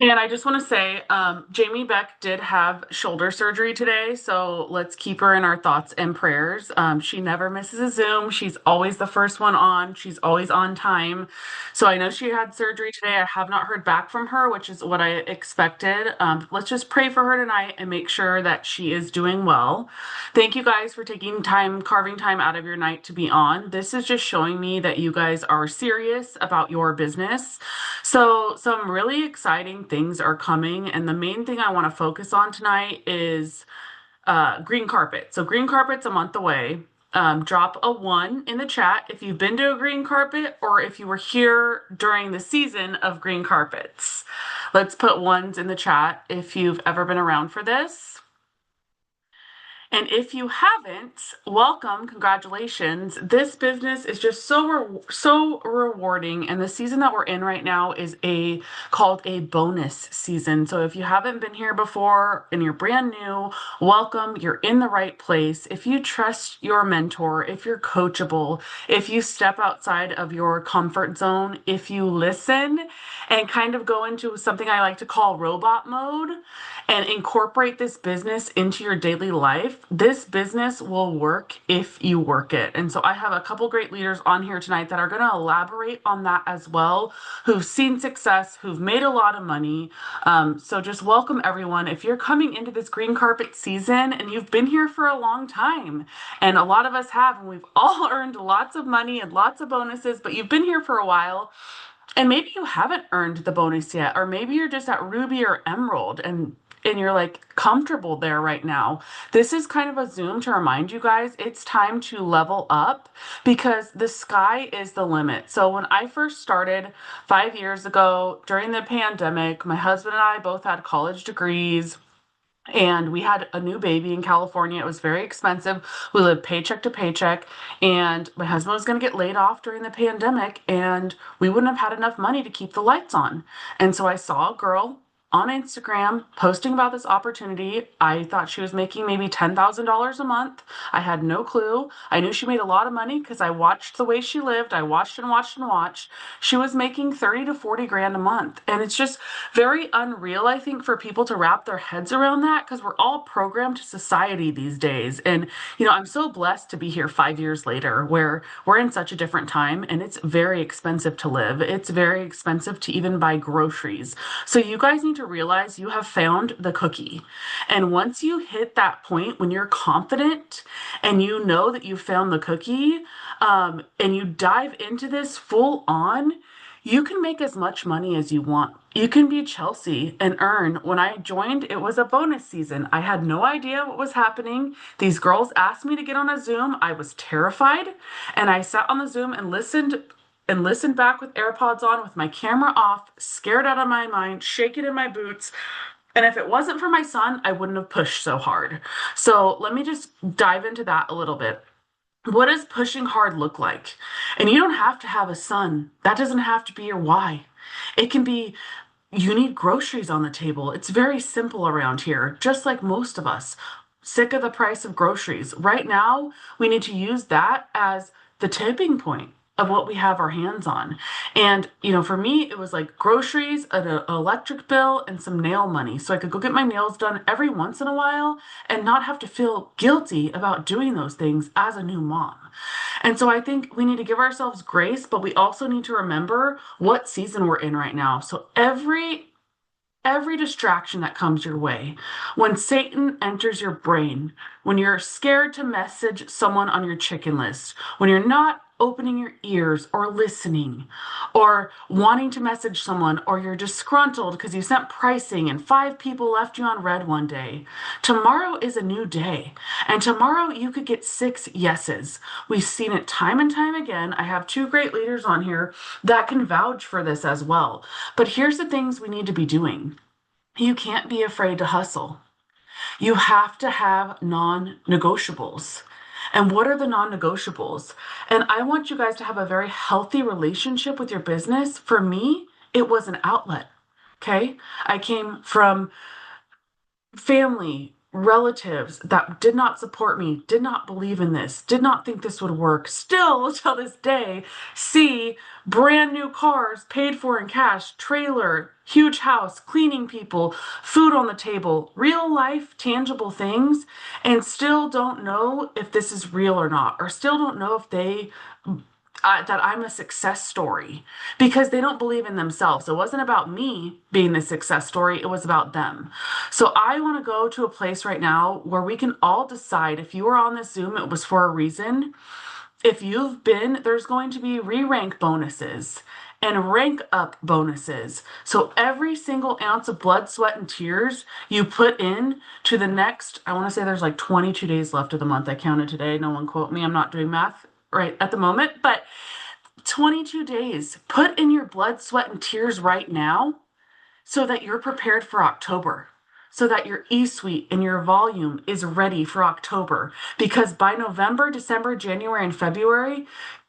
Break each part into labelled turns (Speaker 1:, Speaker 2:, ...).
Speaker 1: And I just want to say, Jamie Beck did have shoulder surgery today, so let's keep her in our thoughts and prayers. She never misses a Zoom. She's always the first one on. She's always on time. So I know she had surgery today. I have not heard back from her, which is what I expected. Let's just pray for her tonight and make sure that she is doing well. Thank you guys for taking time, carving time out of your night to be on. This is just showing me that you guys are serious about your business. So, some really exciting things are coming, and the main thing I want to focus on tonight is green carpet. So, green carpet's a month away. Drop a one in the chat if you've been to a green carpet or if you were here during the season of green carpets. Let's put ones in the chat if you've ever been around for this. And if you haven't, welcome, congratulations. This business is just so rewarding, and the season that we're in right now is a called a bonus season. So if you haven't been here before and you're brand new, welcome. You're in the right place. If you trust your mentor, if you're coachable, if you step outside of your comfort zone, if you listen and kind of go into something I like to call robot mode and incorporate this business into your daily life, this business will work if you work it. And so I have a couple great leaders on here tonight that are going to elaborate on that as well, who've seen success, who've made a lot of money. So just welcome everyone. If you're coming into this green carpet season and you've been here for a long time, and a lot of us have, and we've all earned lots of money and lots of bonuses, but you've been here for a while, and maybe you haven't earned the bonus yet, or maybe you're just at Ruby or Emerald and you're like comfortable there right now. This is kind of a Zoom to remind you guys it's time to level up because the sky is the limit. So when I first started 5 years ago during the pandemic, my husband and I both had college degrees. And we had a new baby in California. It was very expensive. We lived paycheck to paycheck. And my husband was going to get laid off during the pandemic, and we wouldn't have had enough money to keep the lights on. And so I saw a girl on Instagram posting about this opportunity. I thought she was making maybe $10,000 a month. I had no clue. I knew she made a lot of money because I watched the way she lived. I watched and watched and watched. She was making 30 to 40 grand a month. And it's just very unreal, I think, for people to wrap their heads around that because we're all programmed to society these days. And, I'm so blessed to be here 5 years later where we're in such a different time and it's very expensive to live. It's very expensive to even buy groceries. So you guys need to realize you have found the cookie. And once you hit that point when you're confident and you know that you found the cookie, and you dive into this full on, you can make as much money as you want. You can be Chelsea and earn. When I joined, it was a bonus season. I had no idea what was happening. These girls asked me to get on a Zoom. I was terrified. And I sat on the Zoom and listened back with AirPods on, with my camera off, scared out of my mind, shaking in my boots. And if it wasn't for my son, I wouldn't have pushed so hard. So let me just dive into that a little bit. What does pushing hard look like? And you don't have to have a son. That doesn't have to be your why. It can be you need groceries on the table. It's very simple around here, just like most of us. Sick of the price of groceries. Right now, we need to use that as the tipping point of what we have our hands on. And, for me, it was like groceries, an electric bill, and some nail money. So I could go get my nails done every once in a while and not have to feel guilty about doing those things as a new mom. And so I think we need to give ourselves grace, but we also need to remember what season we're in right now. So every distraction that comes your way, when Satan enters your brain, when you're scared to message someone on your chicken list, when you're not opening your ears or listening or wanting to message someone, or you're disgruntled because you sent pricing and five people left you on red one day, tomorrow is a new day. And tomorrow you could get six yeses. We've seen it time and time again. I have two great leaders on here that can vouch for this as well. But here's the things we need to be doing. You can't be afraid to hustle. You have to have non-negotiables. And what are the non-negotiables? And I want you guys to have a very healthy relationship with your business. For me, it was an outlet. Okay. I came from family, relatives that did not support me, did not believe in this, did not think this would work, still till this day see brand new cars paid for in cash, trailer, huge house, cleaning people, food on the table, real life, tangible things, and still don't know if this is real or not, or still don't know if they that I'm a success story because they don't believe in themselves. It wasn't about me being the success story, it was about them. So I want to go to a place right now where we can all decide if you were on this Zoom, it was for a reason. If you've been, there's going to be re-rank bonuses and rank up bonuses. So every single ounce of blood, sweat, and tears you put in to the next, I want to say there's like 22 days left of the month. I counted today. No one quote me. I'm not doing math right at the moment, but 22 days. Put in your blood, sweat, and tears right now so that you're prepared for October, so that your e-suite and your volume is ready for October. Because by November, December, January, and February,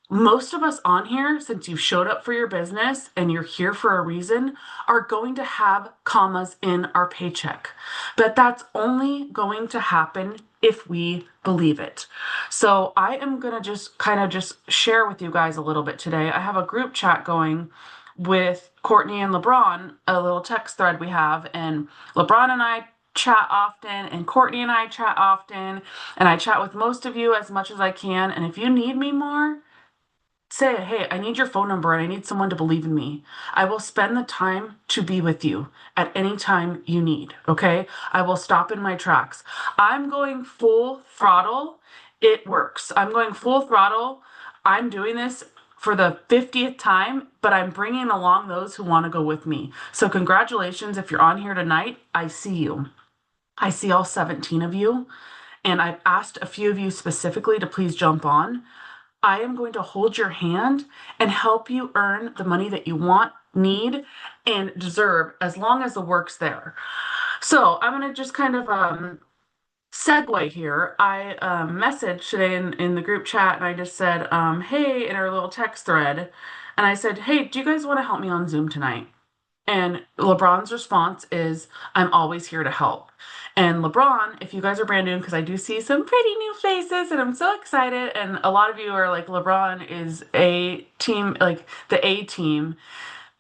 Speaker 1: most of us on here, since you showed up for your business and you're here for a reason, are going to have commas in our paycheck. But that's only going to happen if we believe it. So I am going to just kind of just share with you guys a little bit today. I have a group chat going with Courtney and LeBron, a little text thread we have, and LeBron and I chat often, and Courtney and I chat often, and I chat with most of you as much as I can. And if you need me more, say, hey, I need your phone number and I need someone to believe in me. I will spend the time to be with you at any time you need, okay? I will stop in my tracks. I'm going full throttle. It works. I'm going full throttle. I'm doing this for the 50th time, but I'm bringing along those who want to go with me. So congratulations if you're on here tonight. I see you. I see all 17 of you, and I've asked a few of you specifically to please jump on. I am going to hold your hand and help you earn the money that you want, need, and deserve as long as the work's there. So I'm going to just kind of segue here. I messaged today in the group chat and I just said, hey, in our little text thread. And I said, hey, do you guys want to help me on Zoom tonight? And LeBron's response is, I'm always here to help. And LeBron, if you guys are brand new, because I do see some pretty new faces and I'm so excited. And a lot of you are like, LeBron is a team, like the A team.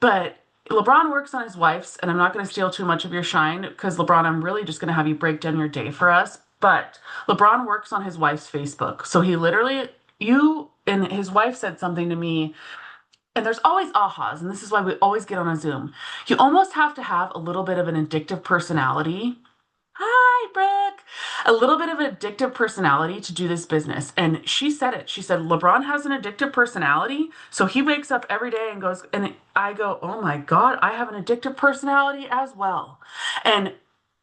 Speaker 1: But LeBron works on his wife's, and I'm not going to steal too much of your shine because LeBron, I'm really just going to have you break down your day for us. But LeBron works on his wife's Facebook. So he literally, you and his wife said something to me, and there's always ahas, and this is why we always get on a Zoom. You almost have to have a little bit of an addictive personality. Hi, Brooke. A little bit of an addictive personality to do this business. And she said it. She said, LeBron has an addictive personality. So he wakes up every day and goes, and I go, oh my God, I have an addictive personality as well. And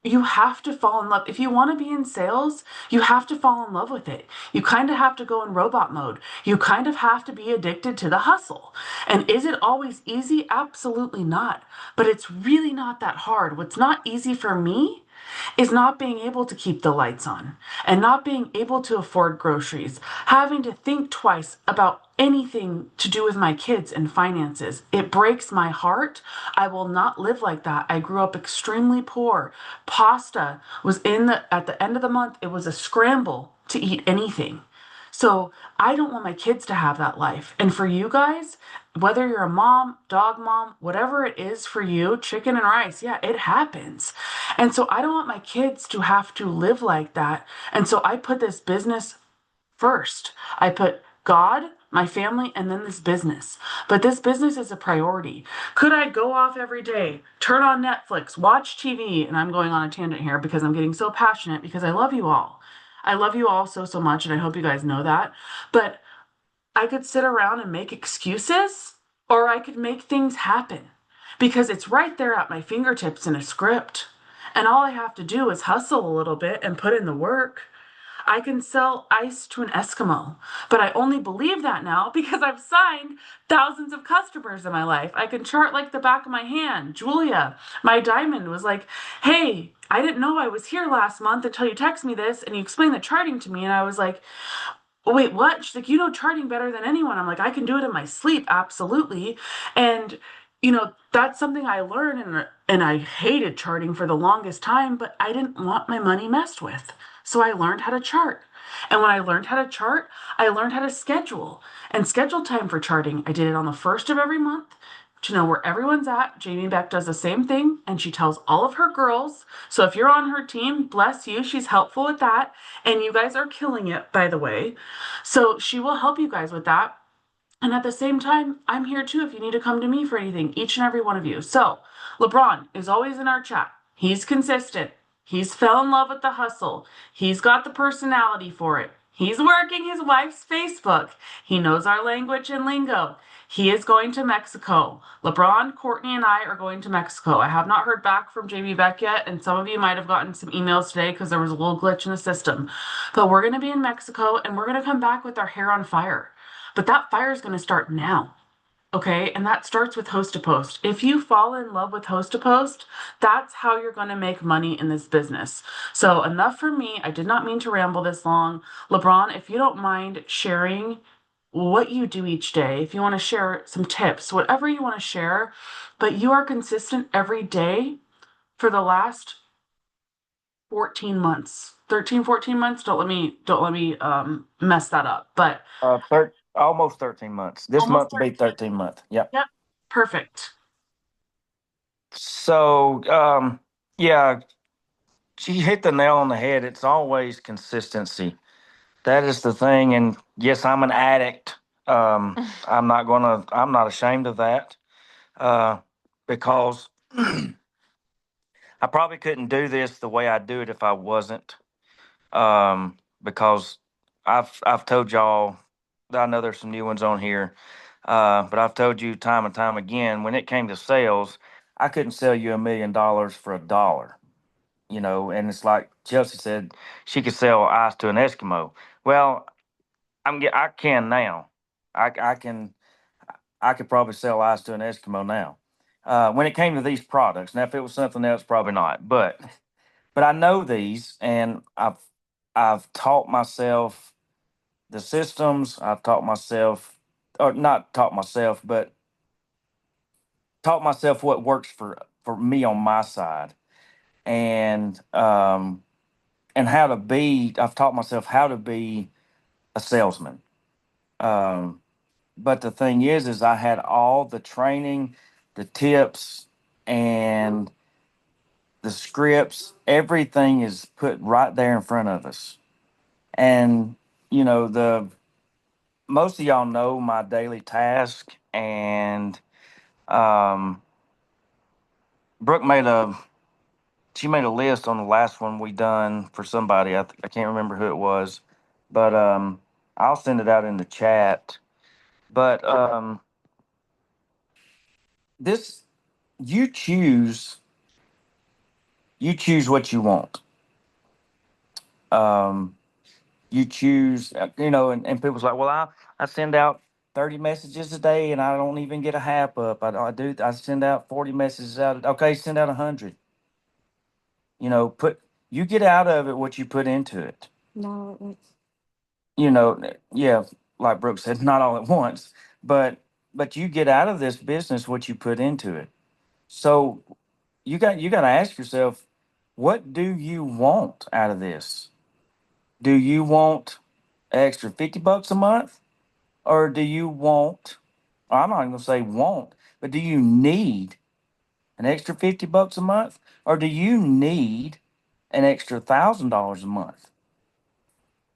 Speaker 1: you have to fall in love. If you want to be in sales, you have to fall in love with it. You kind of have to go in robot mode. You kind of have to be addicted to the hustle. And is it always easy? Absolutely not. But it's really not that hard. What's not easy for me is not being able to keep the lights on and not being able to afford groceries, having to think twice about anything to do with my kids and finances. It breaks my heart. I will not live like that. I grew up extremely poor. Pasta was at the end of the month, it was a scramble to eat anything. So I don't want my kids to have that life. And for you guys, whether you're a mom, dog mom, whatever it is for you, chicken and rice, yeah, it happens. And so I don't want my kids to have to live like that. And so I put this business first. I put God, my family, and then this business. But this business is a priority. Could I go off every day, turn on Netflix, watch TV? And I'm going on a tangent here because I'm getting so passionate because I love you all. I love you all so, so much, and I hope you guys know that. But I could sit around and make excuses, or I could make things happen because it's right there at my fingertips in a script. And all I have to do is hustle a little bit and put in the work. I can sell ice to an Eskimo, but I only believe that now because I've signed thousands of customers in my life. I can chart like the back of my hand. Julia, my diamond, was like, hey, I didn't know I was here last month until you text me this and you explained the charting to me. And I was like, wait, what? She's like, you know charting better than anyone. I'm like, I can do it in my sleep, absolutely. And That's something I learned, and I hated charting for the longest time, but I didn't want my money messed with. So I learned how to chart. And when I learned how to chart, I learned how to schedule and schedule time for charting. I did it on the first of every month to know where everyone's at. Jamie Beck does the same thing, and she tells all of her girls. So if you're on her team, bless you, she's helpful with that. And you guys are killing it, by the way. So she will help you guys with that. And at the same time, I'm here too if you need to come to me for anything, each and every one of you. So, LeBron is always in our chat. He's consistent. He's fell in love with the hustle. He's got the personality for it. He's working his wife's Facebook. He knows our language and lingo. He is going to Mexico. LeBron, Courtney, and I are going to Mexico. I have not heard back from Jamie Beck yet, and some of you might have gotten some emails today because there was a little glitch in the system. But we're going to be in Mexico, and we're going to come back with our hair on fire. But that fire is going to start now. Okay. And that starts with host to post. If you fall in love with host to post, that's how you're going to make money in this business. So, enough for me. I did not mean to ramble this long. LeBron, if you don't mind sharing what you do each day, if you want to share some tips, whatever you want to share, but you are consistent every day for the last 14 months. 13, 14 months. Don't let me mess that up. But
Speaker 2: Almost 13 months. This
Speaker 1: almost
Speaker 2: month will be
Speaker 1: 13.
Speaker 2: 13 month. Yep.
Speaker 1: Yep. Perfect.
Speaker 2: So, yeah, she hit the nail on the head. It's always consistency. That is the thing. And yes, I'm an addict. I'm not ashamed of that. Uh, because I probably couldn't do this the way I do it if I wasn't. Because I've told y'all, I know there's some new ones on here, but I've told you time and time again, when it came to sales, I couldn't sell you $1 million for a dollar. And it's like Chelsea said, she could sell ice to an Eskimo. Well, I can now. I can I could probably sell ice to an Eskimo now. When it came to these products, now if it was something else, probably not. But I know these, and I've taught myself the systems. I've taught myself, or not taught myself, but taught myself what works for me on my side, and and how to be. I've taught myself how to be a salesman. Um, but the thing is I had all the training, the tips, and the scripts. Everything is put right there in front of us, and the most of y'all know my daily task, and um, Brooke she made a list on the last one we done for somebody. I can't remember who it was, but I'll send it out in the chat. But this you choose you choose what you want. Um, you choose, and people's like, well, I send out 30 messages a day and I don't even get a half up. I send out 40 messages out. Okay, send out 100. Put you get out of it what you put into it. No, yeah, like Brooke said, not all at once, but you get out of this business what you put into it. So you got to ask yourself, what do you want out of this? Do you want an extra $50 a month? Or do you want, I'm not even gonna say want, but do you need an extra $50 a month? Or do you need an extra $1,000 a month?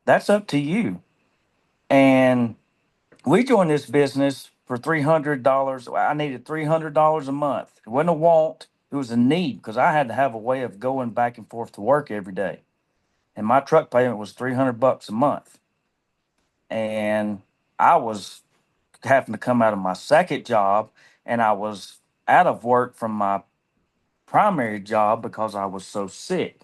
Speaker 2: That's up to you. And we joined this business for $300. I needed $300 a month. It wasn't a want, it was a need because I had to have a way of going back and forth to work every day. And my truck payment was $300 a month. And I was having to come out of my second job, and I was out of work from my primary job because I was so sick.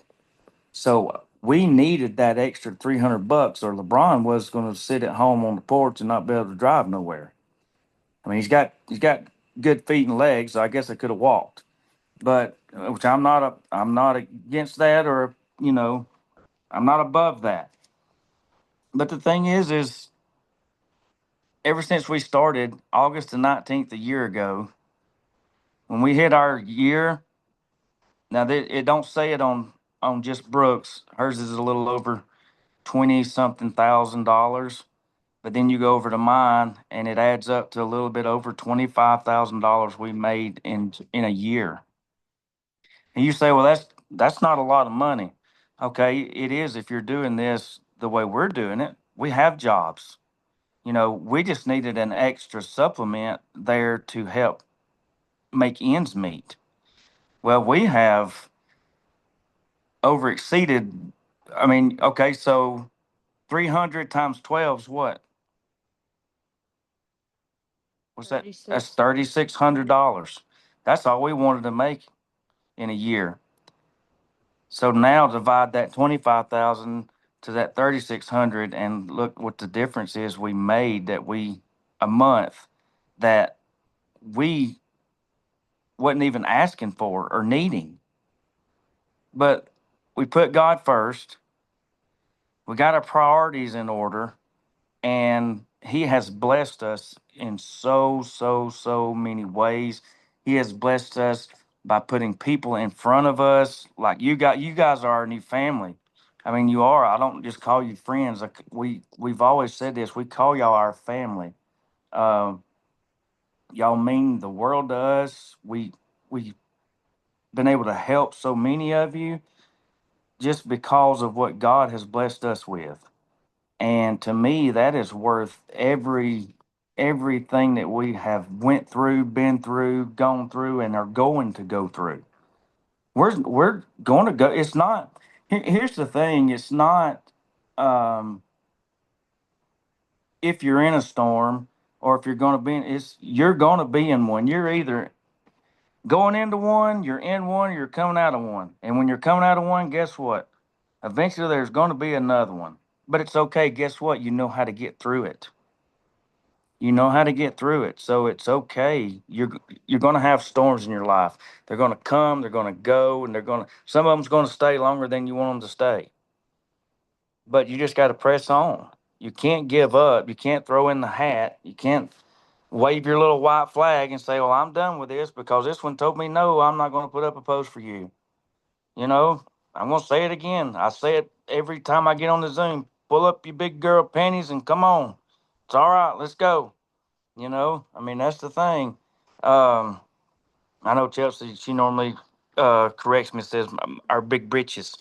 Speaker 2: So we needed that extra $300, or LeBron was going to sit at home on the porch and not be able to drive nowhere. I mean, he's got good feet and legs, so I guess I could have walked. But which I'm not against that, or I'm not above that. But the thing is ever since we started August the 19th a year ago, When we hit our year, now it don't say it on just Brooks. Hers is a little over 20 something $1,000. But then you go over to mine and it adds up to a little bit over $25,000 we made in a year. And you say, well, that's not a lot of money. Okay, it is if you're doing this the way we're doing it. We have jobs. We just needed an extra supplement there to help make ends meet. Well, we have over exceeded. I mean, okay, so 300 times 12 is what? What's that? That's $3,600. That's all we wanted to make in a year. So now divide that 25,000 to that 3,600 and look what the difference is we made a month that we wasn't even asking for or needing. But we put God first. We got our priorities in order, and He has blessed us in so many ways. He has blessed us by putting people in front of us. Like you guys are our new family. I mean, you are. I don't just call you friends. Like we've always said this. We call y'all our family. Um, y'all mean the world to us. We've been able to help so many of you just because of what God has blessed us with. And to me, that is worth everything that we have went through, been through, gone through, and are going to go through. We're going to go. It's not. Here's the thing. It's not um, if you're in a storm or if you're going to be in. It's you're going to be in one. You're either going into one, you're in one, or you're coming out of one. And when you're coming out of one, guess what? Eventually, there's going to be another one. But it's okay. Guess what? You know how to get through it. You know how to get through it, so it's okay. You're going to have storms in your life. They're going to come, they're going to go, and some of them's going to stay longer than you want them to stay. But you just got to press on. You can't give up. You can't throw in the hat. You can't wave your little white flag and say, "Well, I'm done with this because this one told me no. I'm not going to put up a post for you." You know, I'm going to say it again. I say it every time I get on the Zoom. Pull up your big girl panties and come on. It's all right. Let's go. I mean, that's the thing. Um, I know Chelsea, she normally corrects me and says our big britches.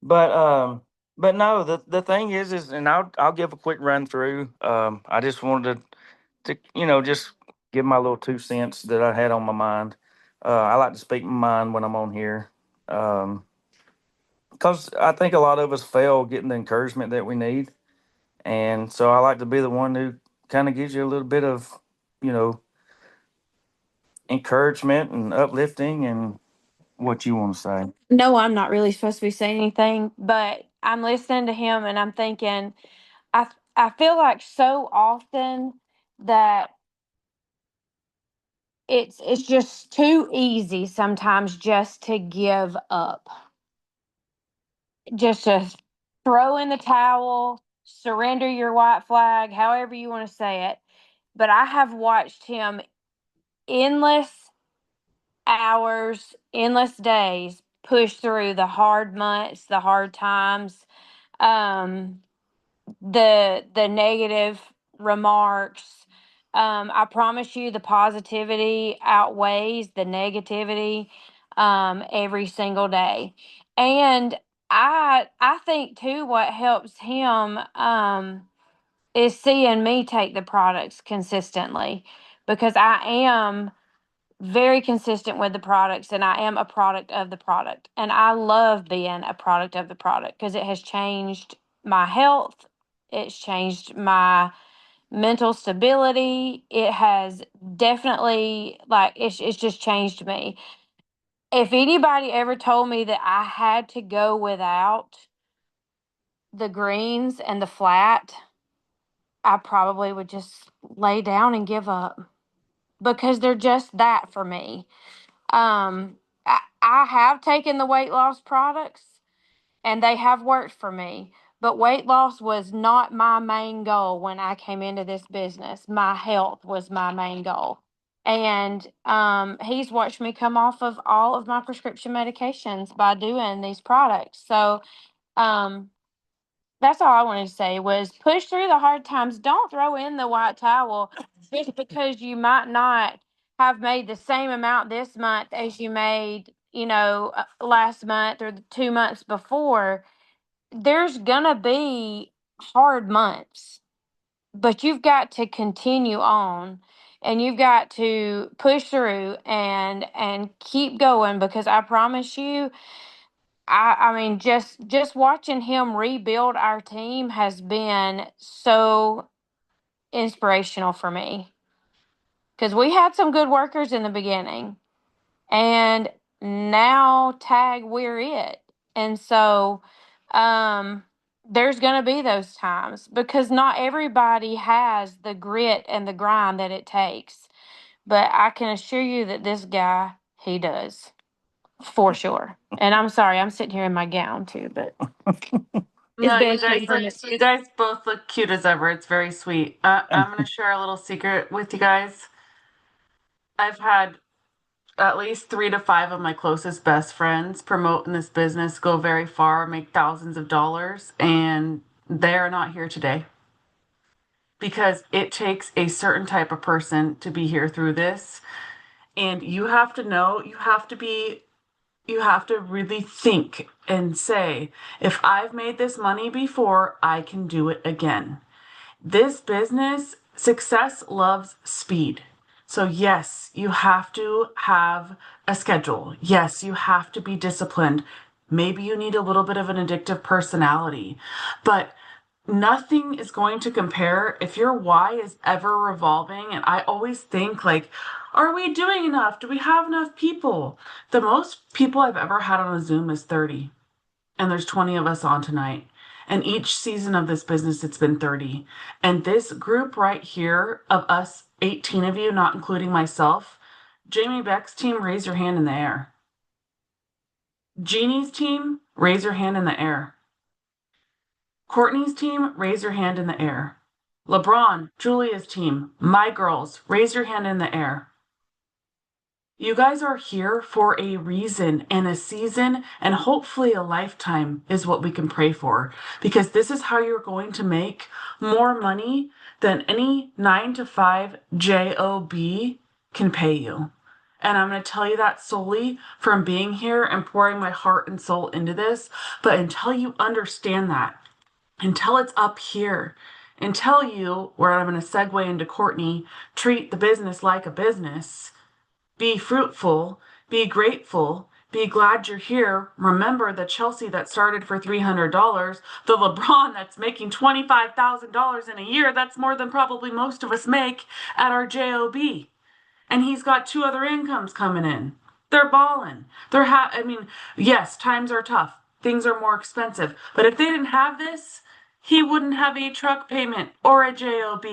Speaker 2: but but no, the thing is and I'll give a quick run through. I just wanted to just give my little 2 cents that I had on my mind. I like to speak my mind when I'm on here. Because I think a lot of us fail getting the encouragement that we need. And so I like to be the one who kind of gives you a little bit of, you know, encouragement and uplifting and what you want to say.
Speaker 3: No, I'm not really supposed to be saying anything, but I'm listening to him and I'm thinking, I feel like so often that it's just too easy sometimes just to give up, just to throw in the towel, surrender your white flag, however you want to say it. But I have watched him endless hours, endless days push through the hard months, the hard times, um, the negative remarks. I promise you, the positivity outweighs the negativity every single day, and I think too what helps him is seeing me take the products consistently because I am very consistent with the products and I am a product of the product. And I love being a product of the product because it has changed my health. It's changed my mental stability. It has definitely it's just changed me. If anybody ever told me that I had to go without the greens and the flat, I probably would just lay down and give up because they're just that for me. I have taken the weight loss products and they have worked for me, but weight loss was not my main goal when I came into this business. My health was my main goal. And he's watched me come off of all of my prescription medications by doing these products. So um, that's all I wanted to say was push through the hard times. Don't throw in the white towel just because you might not have made the same amount this month as you made, last month or the 2 months before. There's gonna be hard months, but you've got to continue on and you've got to push through and keep going because I promise you, I mean just watching him rebuild our team has been so inspirational for me because we had some good workers in the beginning and now tag we're it. And so there's going to be those times because not everybody has the grit and the grind that it takes. But I can assure you that this guy, he does for sure. And I'm sorry, I'm sitting here in my gown too, but it's
Speaker 1: No,
Speaker 3: been a
Speaker 1: you guys both look cute as ever. It's very sweet. I'm gonna share a little secret with you guys. I've had at least 3 to 5 of my closest best friends promote in this business, go very far, make thousands of dollars, and they're not here today because it takes a certain type of person to be here through this. And you have to know, you have to really think and say, if I've made this money before, I can do it again. This business, success loves speed. So, yes, you have to have a schedule. Yes, you have to be disciplined. Maybe you need a little bit of an addictive personality, but nothing is going to compare if your why is ever revolving. And I always think, like, are we doing enough? Do we have enough people? The most people I've ever had on a Zoom is 30, and there's 20 of us on tonight. And each season of this business, it's been 30. And this group right here of us, 18 of you, not including myself, Jamie Beck's team, raise your hand in the air. Jeannie's team, raise your hand in the air. Courtney's team, raise your hand in the air. LeBron, Julia's team, my girls, raise your hand in the air. You guys are here for a reason and a season, and hopefully a lifetime is what we can pray for, because this is how you're going to make more money than any 9 to 5 job can pay you. And I'm going to tell you that solely from being here and pouring my heart and soul into this. But until you understand that, until it's up here, until you, where I'm going to segue into Courtney, treat the business like a business, be fruitful, be grateful, be glad you're here. Remember the Chelsea that started for $300, the LeBron that's making $25,000 in a year. That's more than probably most of us make at our job. And he's got 2 other incomes coming in. They're balling. I mean, yes, times are tough. Things are more expensive. But if they didn't have this, he wouldn't have a truck payment or a job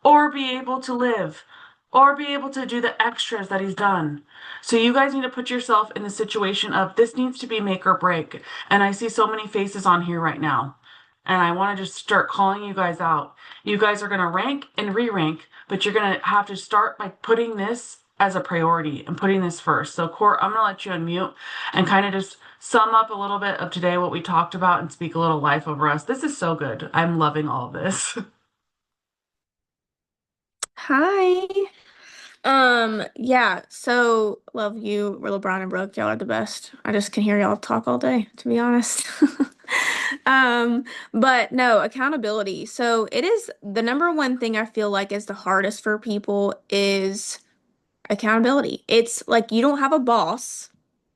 Speaker 1: or be able to live or be able to do the extras that he's done. So you guys need to put yourself in the situation of this needs to be make or break. And I see so many faces on here right now. And I want to just start calling you guys out. You guys are going to rank and re-rank, but you're going to have to start by putting this as a priority and putting this first. So, Court, I'm going to let you unmute and kind of just sum up a little bit of today, what we talked about, and speak a little life over us. This is so good. I'm loving all of this.
Speaker 4: Hi. Yeah, so love you, LeBron and Brooke. Y'all are the best. I just can hear y'all talk all day, to be honest. But no, accountability. So it is the number one thing I feel like is the hardest for people is accountability. It's like you don't have a boss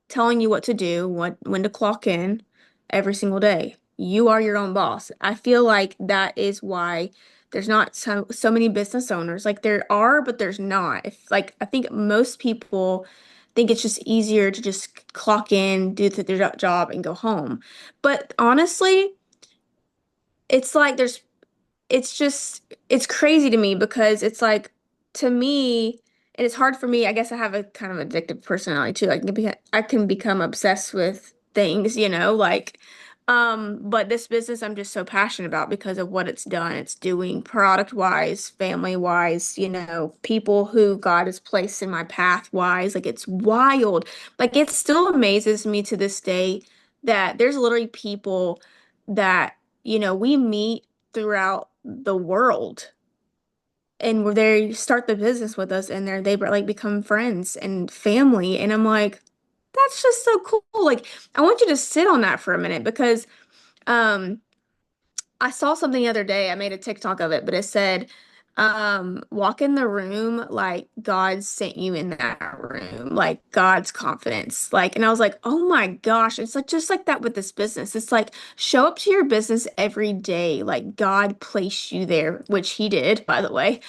Speaker 4: telling you what to do, when to clock in every single day. You are your own boss. I feel like that is why there's not so many business owners. Like there are, but there's not. If like I think most people think it's just easier to just clock in, do their job and go home. But honestly, it's like it's crazy to me because it's like to me and it's hard for me. I guess I have a kind of addictive personality too. I can become obsessed with things, like But this business I'm just so passionate about because of what it's done. It's doing product wise, family wise, people who God has placed in my path wise. Like it's wild. Like it still amazes me to this day that there's literally people that, we meet throughout the world and where they start the business with us and they like become friends and family. And I'm like, that's just so cool. Like I want you to sit on that for a minute because um I saw something the other day. I made a TikTok of it, but it said, walk in the room like God sent you in that room, like God's confidence. Like, and I was like, oh my gosh, it's like just like that with this business. It's like show up to your business every day, like God placed you there, which He did, by the way,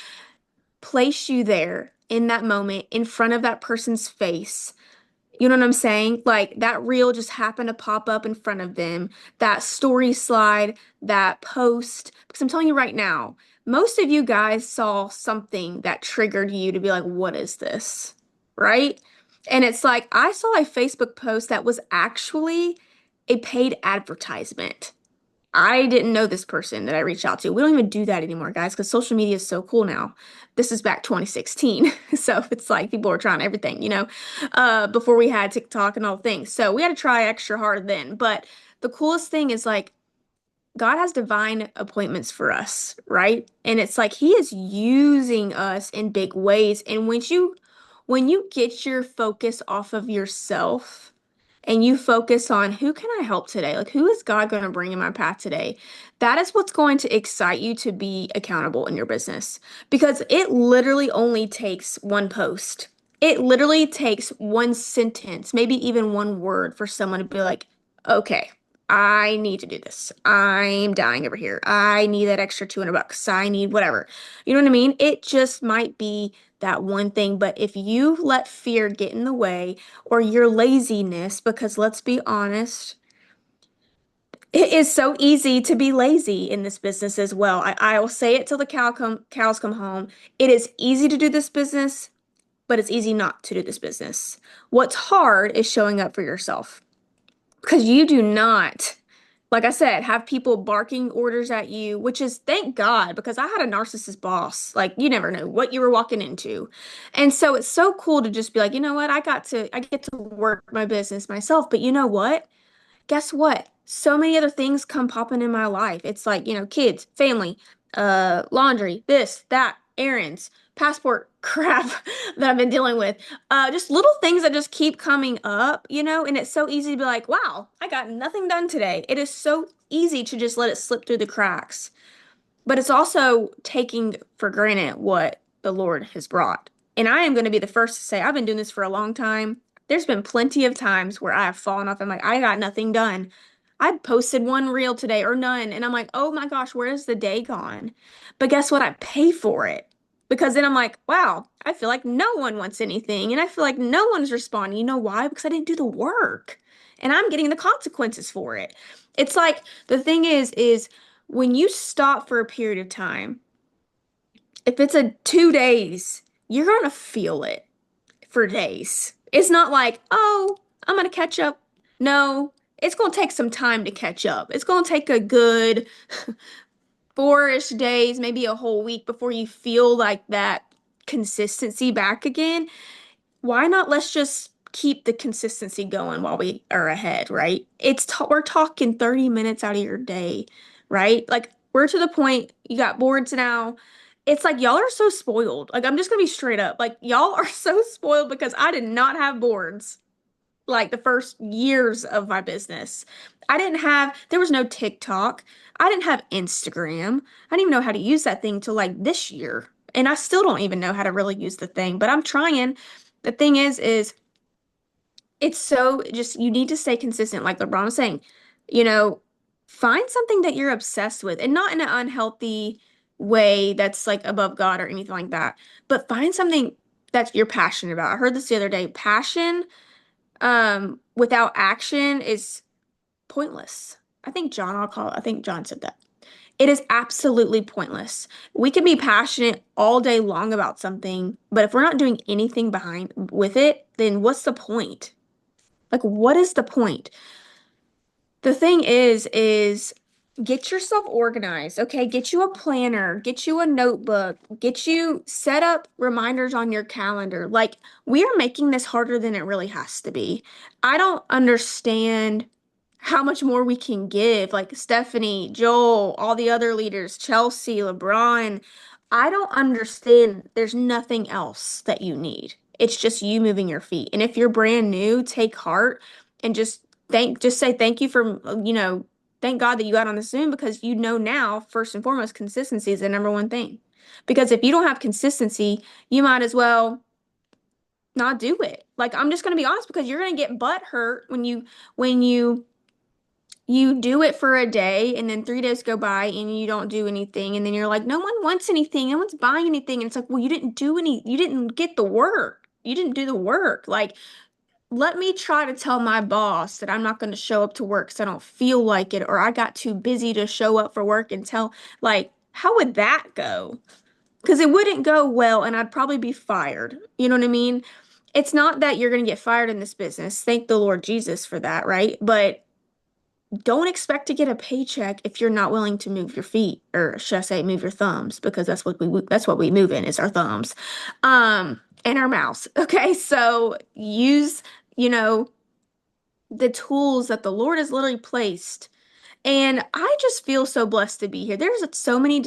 Speaker 4: place you there in that moment in front of that person's face. You know what I'm saying? Like that reel just happened to pop up in front of them, that story slide, that post. Because I'm telling you right now, most of you guys saw something that triggered you to be like, what is this? Right? And it's like, I saw a Facebook post that was actually a paid advertisement. I didn't know this person that I reached out to. We don't even do that anymore, guys, because social media is so cool now. This is back 2016. So it's like people were trying everything, before we had TikTok and all things. So we had to try extra hard then. But the coolest thing is like God has divine appointments for us, right? And it's like He is using us in big ways. And when you get your focus off of yourself, and you focus on who can I help today? Like, who is God going to bring in my path today? That is what's going to excite you to be accountable in your business because it literally only takes one post. It literally takes one sentence, maybe even one word for someone to be like, okay, I need to do this. I'm dying over here. I need that extra $200. I need whatever. You know what I mean? It just might be that one thing. But if you let fear get in the way, or your laziness, because let's be honest, it is so easy to be lazy in this business as well. I will say it till the cows come home. It is easy to do this business, but it's easy not to do this business. What's hard is showing up for yourself because you do not, like I said, have people barking orders at you, which is thank God because I had a narcissist boss. Like you never know what you were walking into. And so it's so cool to just be like, you know what? I get to work my business myself, but you know what? Guess what? So many other things come popping in my life. It's like, kids, family, laundry, this, that, errands, passport crap that I've been dealing with. Just little things that just keep coming up, and it's so easy to be like, wow, I got nothing done today. It is so easy to just let it slip through the cracks. But it's also taking for granted what the Lord has brought. And I am going to be the first to say, I've been doing this for a long time. There's been plenty of times where I have fallen off. I'm like, I got nothing done. I posted one reel today or none. And I'm like, oh my gosh, where is the day gone? But guess what? I pay for it. Because then I'm like, wow, I feel like no one wants anything. And I feel like no one's responding. You know why? Because I didn't do the work. And I'm getting the consequences for it. It's like the thing is when you stop for a period of time, if it's a 2 days, you're gonna feel it for days. It's not like, oh, I'm gonna catch up. No, it's gonna take some time to catch up. It's gonna take a good 4-ish days, maybe a whole week before you feel like that consistency back again. Why not let's just keep the consistency going while we are ahead, right? We're talking 30 minutes out of your day, right? Like we're to the point you got boards now. It's like y'all are so spoiled. Like I'm just gonna be straight up. Like y'all are so spoiled because I did not have boards like the first years of my business. There was no TikTok. I didn't have Instagram. I didn't even know how to use that thing till like this year. And I still don't even know how to really use the thing, but I'm trying. The thing is it's so just you need to stay consistent, like LeBron was saying. You know, find something that you're obsessed with and not in an unhealthy way that's like above God or anything like that, but find something that you're passionate about. I heard this the other day. Passion without action is pointless. I think John said that. It is absolutely pointless. We can be passionate all day long about something, but if we're not doing anything behind with it, then what's the point? Like, what is the point? The thing is get yourself organized, okay? Get you a planner, get you a notebook, get you set up reminders on your calendar. Like, we are making this harder than it really has to be. I don't understand how much more we can give. Like Stephanie, Joel, all the other leaders, Chelsea, LeBron. I don't understand. There's nothing else that you need. It's just you moving your feet. And if you're brand new, take heart and just say thank you for, thank God that you got on the Zoom because you know now, first and foremost, consistency is the number one thing. Because if you don't have consistency, you might as well not do it. Like I'm just going to be honest because you're going to get butt hurt when you do it for a day and then 3 days go by and you don't do anything and then you're like, no one wants anything, no one's buying anything. And it's like, well, you didn't get the work. You didn't do the work. Like let me try to tell my boss that I'm not going to show up to work because I don't feel like it, or I got too busy to show up for work and tell, like, how would that go? Because it wouldn't go well and I'd probably be fired. You know what I mean? It's not that you're going to get fired in this business. Thank the Lord Jesus for that, right? But don't expect to get a paycheck if you're not willing to move your feet, or should I say move your thumbs, because that's what we move in is our thumbs and our mouths. Okay, so use, you know, the tools that the Lord has literally placed. And I just feel so blessed to be here. There's so many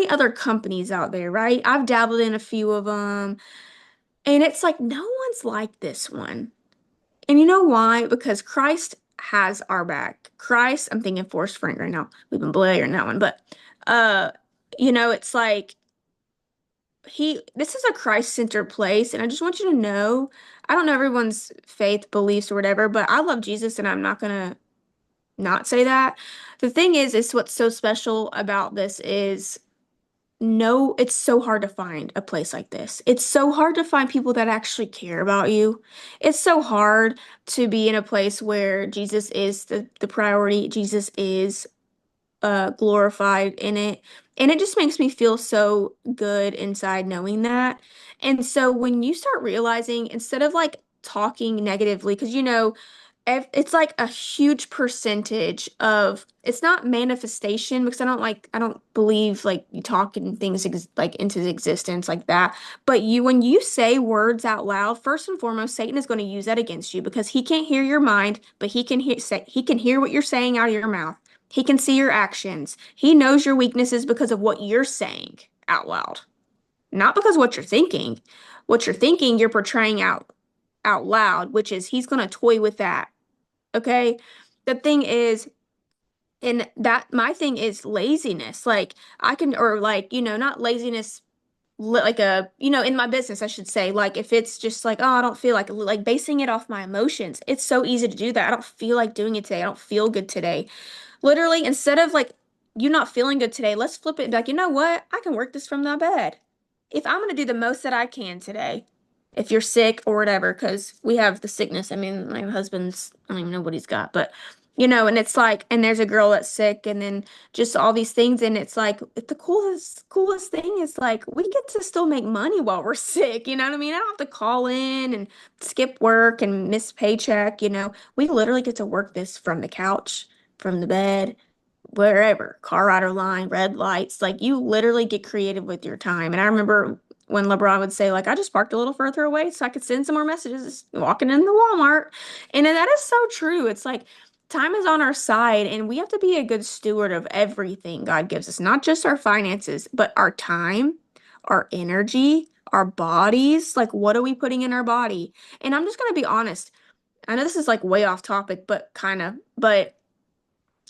Speaker 4: other companies out there, right? I've dabbled in a few of them, and it's like no one's like this one. And you know why? Because Christ has our back. Christ, I'm thinking Forrest Frank right now. We've been blaring that one, but uh, it's like this is a Christ-centered place, and I just want you to know, I don't know everyone's faith, beliefs, or whatever, but I love Jesus, and I'm not gonna not say that. The thing is what's so special about this is no, it's so hard to find a place like this. It's so hard to find people that actually care about you. It's so hard to be in a place where Jesus is the priority. Jesus is glorified in it. And it just makes me feel so good inside knowing that. And so when you start realizing, instead of like talking negatively, because it's like a huge percentage of, it's not manifestation because I don't believe like you talking things like into existence like that. But when you say words out loud, first and foremost, Satan is going to use that against you because he can't hear your mind, but he can hear what you're saying out of your mouth. He can see your actions. He knows your weaknesses because of what you're saying out loud, not because what you're thinking. What you're thinking, you're portraying out loud, which is he's going to toy with that. Okay? The thing is, and that my thing is laziness. Like I can, or like, not laziness like in my business, I should say, like if it's just like, oh, I don't feel like basing it off my emotions. It's so easy to do that. I don't feel like doing it today. I don't feel good today. Literally, instead of like you not feeling good today, let's flip it and be like, you know what? I can work this from my bed. If I'm going to do the most that I can today, if you're sick or whatever, because we have the sickness. I mean, my husband's, I don't even know what he's got, but and it's like, and there's a girl that's sick, and then just all these things. And it's like, the coolest thing is like, we get to still make money while we're sick. You know what I mean? I don't have to call in and skip work and miss paycheck. We literally get to work this from the couch, from the bed, wherever, car rider line, red lights. Like you literally get creative with your time. And I remember when LeBron would say, like, I just parked a little further away so I could send some more messages walking in the Walmart. And that is so true. It's like time is on our side, and we have to be a good steward of everything God gives us, not just our finances, but our time, our energy, our bodies. Like, what are we putting in our body? And I'm just going to be honest. I know this is like way off topic, but kind of, but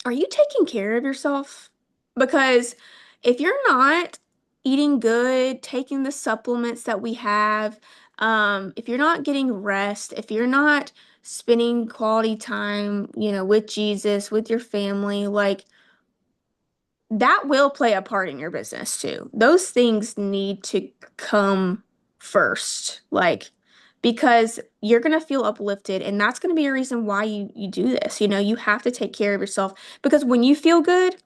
Speaker 4: are you taking care of yourself? Because if you're not eating good, taking the supplements that we have, if you're not getting rest, if you're not spending quality time, with Jesus, with your family, like that will play a part in your business too. Those things need to come first, like because you're going to feel uplifted, and that's going to be a reason why you do this. You have to take care of yourself because when you feel good,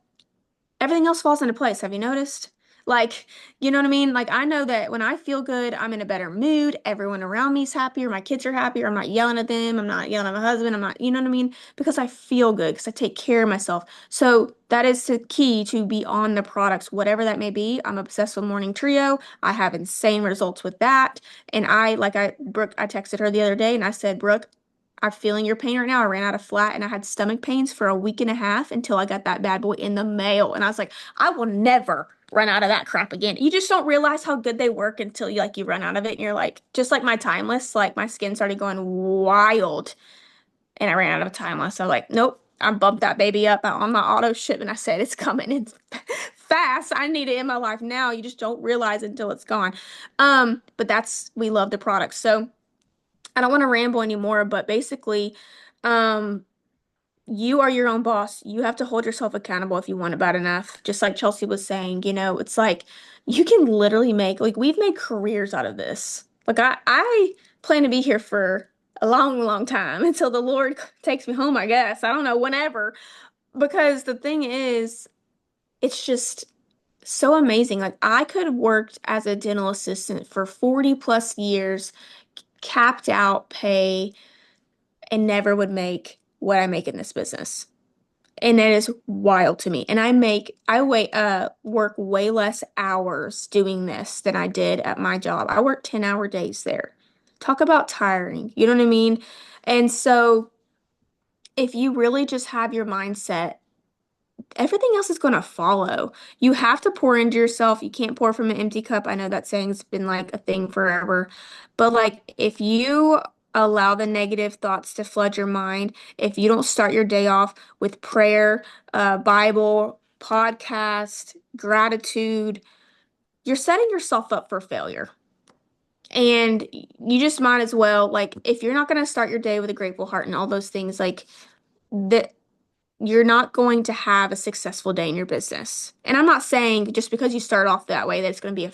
Speaker 4: everything else falls into place. Have you noticed? Like, you know what I mean? Like, I know that when I feel good, I'm in a better mood. Everyone around me's happier. My kids are happier. I'm not yelling at them. I'm not yelling at my husband. I'm not, you know what I mean? Because I feel good, because I take care of myself. So that is the key to be on the products, whatever that may be. I'm obsessed with Morning Trio. I have insane results with that. And Brooke, I texted her the other day and I said, Brooke, I'm feeling your pain right now. I ran out of flat and I had stomach pains for a week and a half until I got that bad boy in the mail. And I was like, I will never run out of that crap again. You just don't realize how good they work until you run out of it and you're like, just like my Timeless, like my skin started going wild and I ran out of Timeless. So like, nope. I bumped that baby up on my auto ship and I said it's coming in fast. I need it in my life now. You just don't realize it until it's gone. But we love the product. So I don't want to ramble anymore, but basically, um, you are your own boss. You have to hold yourself accountable if you want it bad enough. Just like Chelsea was saying, it's like you can literally like we've made careers out of this. Like I plan to be here for a long, long time until the Lord takes me home, I guess. I don't know, whenever. Because the thing is, it's just so amazing. Like I could have worked as a dental assistant for 40 plus years, capped out pay, and never would make what I make in this business. And that is wild to me. And work way less hours doing this than I did at my job. I work 10-hour days there. Talk about tiring. You know what I mean? And so if you really just have your mindset, everything else is going to follow. You have to pour into yourself. You can't pour from an empty cup. I know that saying's been like a thing forever. But like if you allow the negative thoughts to flood your mind, if you don't start your day off with prayer, Bible, podcast, gratitude, you're setting yourself up for failure. And you just might as well, like, if you're not going to start your day with a grateful heart and all those things, like, that you're not going to have a successful day in your business. And I'm not saying just because you start off that way that it's going to be a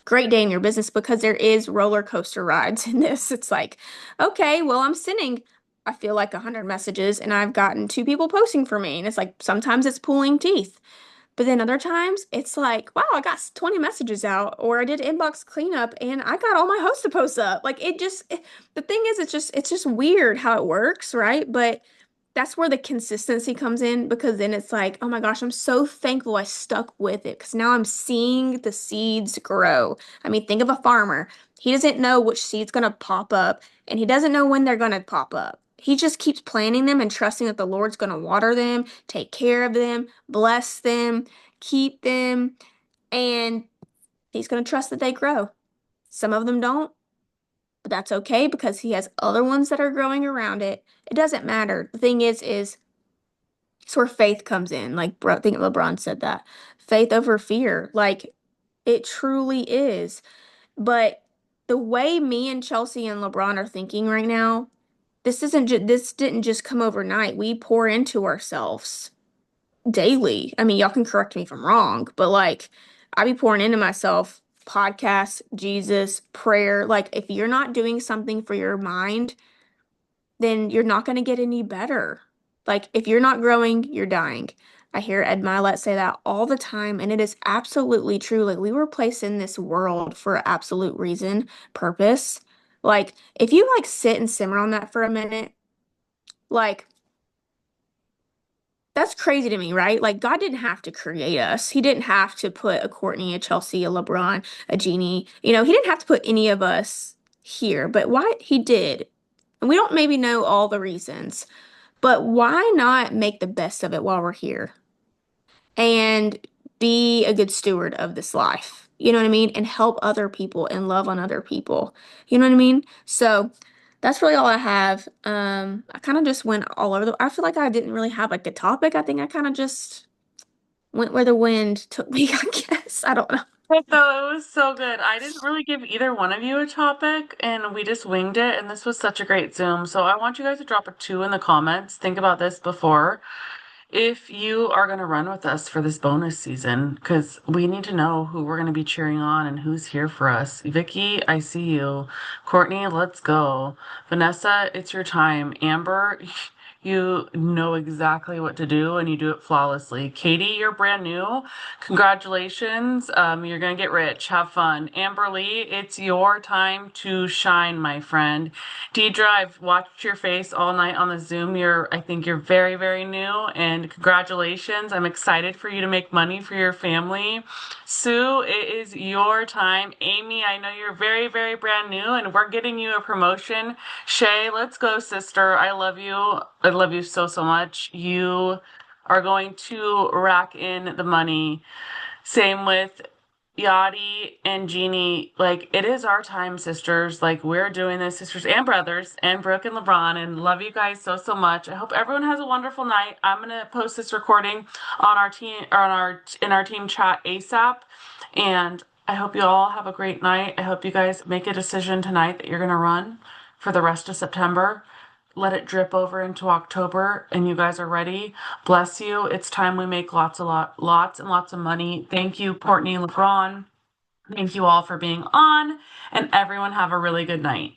Speaker 4: great day in your business, because there is roller coaster rides in this. It's like, okay, well, I'm sending, I feel like 100 messages and I've gotten 2 people posting for me. And it's like sometimes it's pulling teeth. But then other times it's like, wow, I got 20 messages out, or I did inbox cleanup and I got all my host to post up. Like the thing is, it's just weird how it works, right? But that's where the consistency comes in, because then it's like, oh my gosh, I'm so thankful I stuck with it, because now I'm seeing the seeds grow. I mean, think of a farmer. He doesn't know which seed's going to pop up, and he doesn't know when they're going to pop up. He just keeps planting them and trusting that the Lord's going to water them, take care of them, bless them, keep them, and he's going to trust that they grow. Some of them don't, but that's okay, because he has other ones that are growing around it. It doesn't matter. The thing is it's where faith comes in. Like, bro, I think LeBron said that. Faith over fear. Like, it truly is. But the way me and Chelsea and LeBron are thinking right now, this didn't just come overnight. We pour into ourselves daily. I mean, y'all can correct me if I'm wrong, but like I be pouring into myself, podcasts, Jesus, prayer. Like if you're not doing something for your mind, then you're not going to get any better. Like if you're not growing, you're dying. I hear Ed Milet say that all the time, and it is absolutely true. Like we were placed in this world for absolute reason, purpose. Like if you like sit and simmer on that for a minute, like that's crazy to me, right? Like God didn't have to create us. He didn't have to put a Courtney, a Chelsea, a LeBron, a Jeannie. He didn't have to put any of us here, but why he did. And we don't maybe know all the reasons, but why not make the best of it while we're here and be a good steward of this life? You know what I mean? And help other people and love on other people. You know what I mean? So that's really all I have. I kind of just went all over I feel like I didn't really have like a topic. I think I kind of just went where the wind took me, I guess. I don't know.
Speaker 1: So it was so good. I didn't really give either one of you a topic, and we just winged it. And this was such a great Zoom. So I want you guys to drop a 2 in the comments. Think about this before. If you are going to run with us for this bonus season, because we need to know who we're going to be cheering on and who's here for us. Vicky, I see you. Courtney, let's go. Vanessa, it's your time. Amber, You know exactly what to do and you do it flawlessly. Katie, you're brand new. Congratulations. You're going to get rich. Have fun. Amber Lee, it's your time to shine, my friend. Deidre, I've watched your face all night on the Zoom. I think you're very, very new, and congratulations. I'm excited for you to make money for your family. Sue, it is your time. Amy, I know you're very, very brand new, and we're getting you a promotion. Shay, let's go, sister. I love you. I love you so, so much. You are going to rack in the money. Same with Yachty and Jeannie. Like, it is our time, sisters. Like, we're doing this, sisters and brothers, and Brooke and LeBron, and love you guys so, so much. I hope everyone has a wonderful night. I'm gonna post this recording on our team or in our team chat ASAP. And I hope you all have a great night. I hope you guys make a decision tonight that you're gonna run for the rest of September. Let it drip over into October, and you guys are ready. Bless you. It's time we make lots and lots of money. Thank you, Courtney, LeBron. Thank you all for being on, and everyone have a really good night.